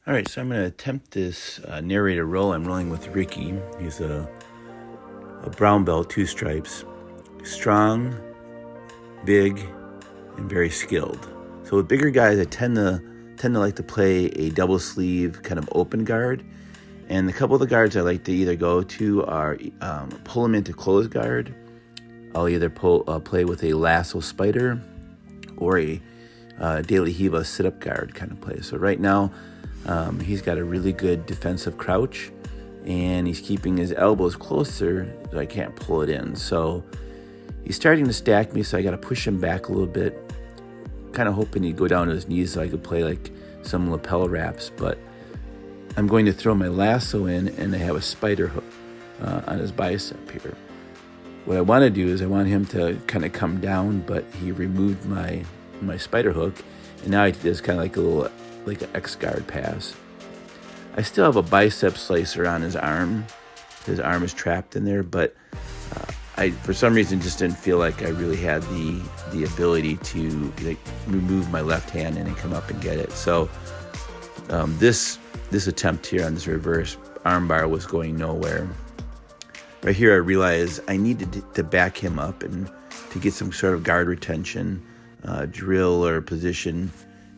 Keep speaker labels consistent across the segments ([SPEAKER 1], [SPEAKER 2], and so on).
[SPEAKER 1] All right, so I'm going to attempt this narrated roll. I'm rolling with Ricky. He's a brown belt, 2 stripes, strong, big, and very skilled. So with bigger guys, I tend to like to play a double sleeve kind of open guard. And a couple of the guards I like to either go to are pull them into closed guard. I'll either play with a lasso spider or a De La Riva sit-up guard kind of play. So right now, he's got a really good defensive crouch, and he's keeping his elbows closer so I can't pull it in. So he's starting to stack me, so I got to push him back a little bit, kind of hoping he'd go down to his knees so I could play like some lapel wraps. But I'm going to throw my lasso in, and I have a spider hook on his bicep here. What I want to do is I want him to kind of come down, but he removed my spider hook, and now he does kind of like an X guard pass. I still have a bicep slicer on his arm. His arm is trapped in there, but I for some reason just didn't feel like I really had the ability to remove my left hand and then come up and get it. So this attempt here on this reverse armbar was going nowhere. Right here I realized I needed to back him up and to get some sort of guard retention, drill or position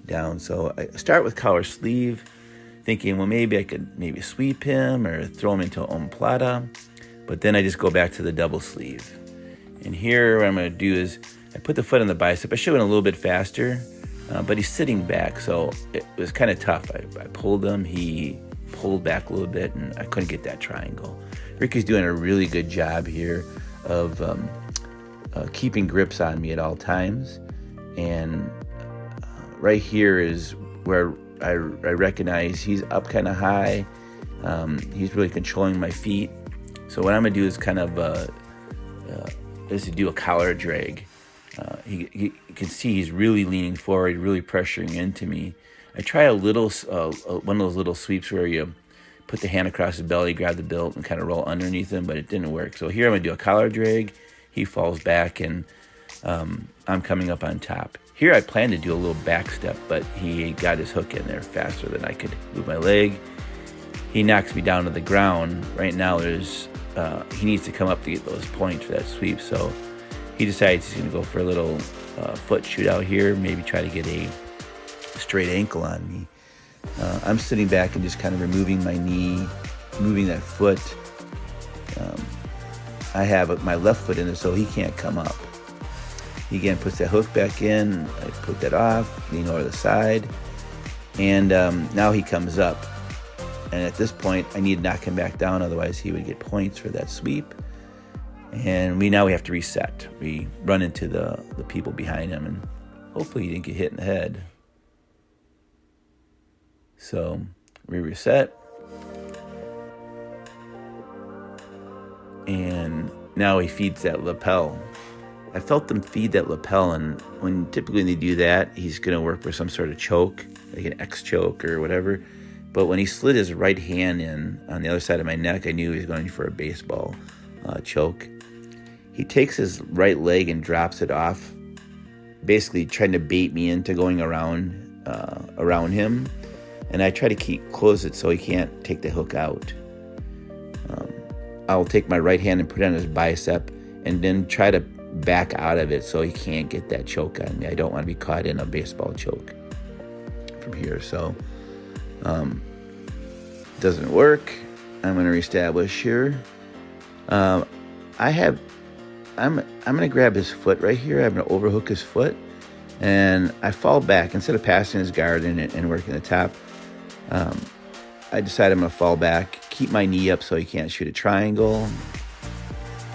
[SPEAKER 1] down. So I start with collar sleeve, thinking, well, maybe I could sweep him or throw him into omoplata, but then I just go back to the double sleeve. And here what I'm going to do is I put the foot on the bicep. I should have went a little bit faster, but he's sitting back, so it was kind of tough. I pulled him, he pulled back a little bit, and I couldn't get that triangle. Ricky's doing a really good job here of keeping grips on me at all times, and right here is where I recognize he's up kind of high. He's really controlling my feet. So what I'm gonna do is kind of is to do a collar drag. You can see he's really leaning forward, really pressuring into me. I try a little one of those little sweeps where you put the hand across his belly, grab the belt, and kind of roll underneath him, but it didn't work. So here I'm gonna do a collar drag. He falls back, and I'm coming up on top. Here I planned to do a little back step, but he got his hook in there faster than I could move my leg. He knocks me down to the ground. Right now he needs to come up to get those points for that sweep, so he decides he's going to go for a little foot shootout here, maybe try to get a straight ankle on me. I'm sitting back and just kind of removing my knee, moving that foot. I have my left foot in there so he can't come up. He again puts that hook back in. I put that off, lean over the side, and now he comes up. And at this point, I need to knock him back down, otherwise he would get points for that sweep. And we have to reset. We run into the people behind him, and hopefully he didn't get hit in the head. So we reset. And now he feeds that lapel. I felt them feed that lapel, and when they do that, he's going to work for some sort of choke, like an X choke or whatever. But when he slid his right hand in on the other side of my neck, I knew he was going for a baseball choke. He takes his right leg and drops it off, basically trying to bait me into going around him. And I try to close it so he can't take the hook out. I'll take my right hand and put it on his bicep and then try to back out of it so he can't get that choke on me. I don't want to be caught in a baseball choke from here. So doesn't work. I'm going to reestablish here. I'm going to grab his foot right here. I'm going to overhook his foot, and I fall back. Instead of passing his guard and working the top, I decide I'm going to fall back, keep my knee up so he can't shoot a triangle,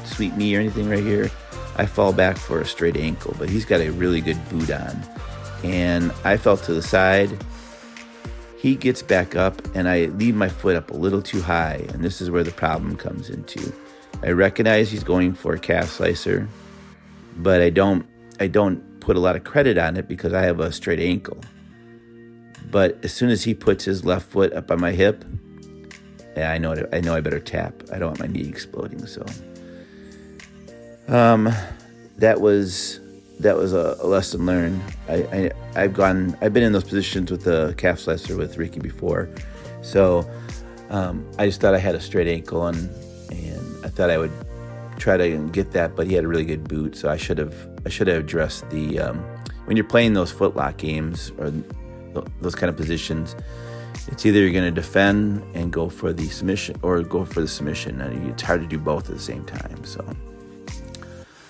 [SPEAKER 1] sweep knee or anything right here. I fall back for a straight ankle, but he's got a really good boot on. And I fell to the side. He gets back up, and I leave my foot up a little too high, and this is where the problem comes into. I recognize he's going for a calf slicer, but I don't put a lot of credit on it because I have a straight ankle. But as soon as he puts his left foot up on my hip, I know I better tap. I don't want my knee exploding. So that was that was a lesson learned. I've been in those positions with the calf slicer with Ricky before, so I just thought I had a straight ankle, and I thought I would try to get that, but he had a really good boot, so I should have addressed the when you're playing those footlock games or those kind of positions, it's either you're going to defend and go for the submission or go for the submission. And it's hard to do both at the same time. So,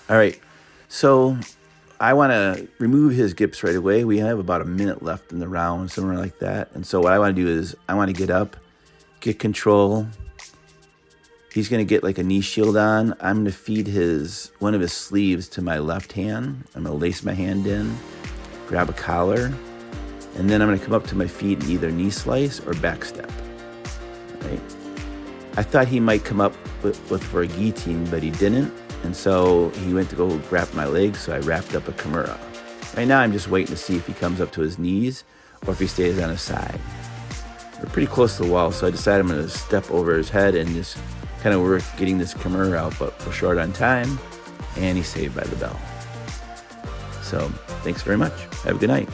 [SPEAKER 1] all right. So I want to remove his gips right away. We have about a minute left in the round, somewhere like that. And so what I want to do is I want to get up, get control. He's going to get like a knee shield on. I'm going to feed one of his sleeves to my left hand. I'm going to lace my hand in, grab a collar, and then I'm going to come up to my feet and either knee slice or back step. Right? I thought he might come up for a guillotine, but he didn't. And so he went to go grab my legs, so I wrapped up a kimura. Right now I'm just waiting to see if he comes up to his knees or if he stays on his side. We're pretty close to the wall, so I decided I'm going to step over his head and just kind of work getting this kimura out, but we're short on time, and he's saved by the bell. So thanks very much. Have a good night.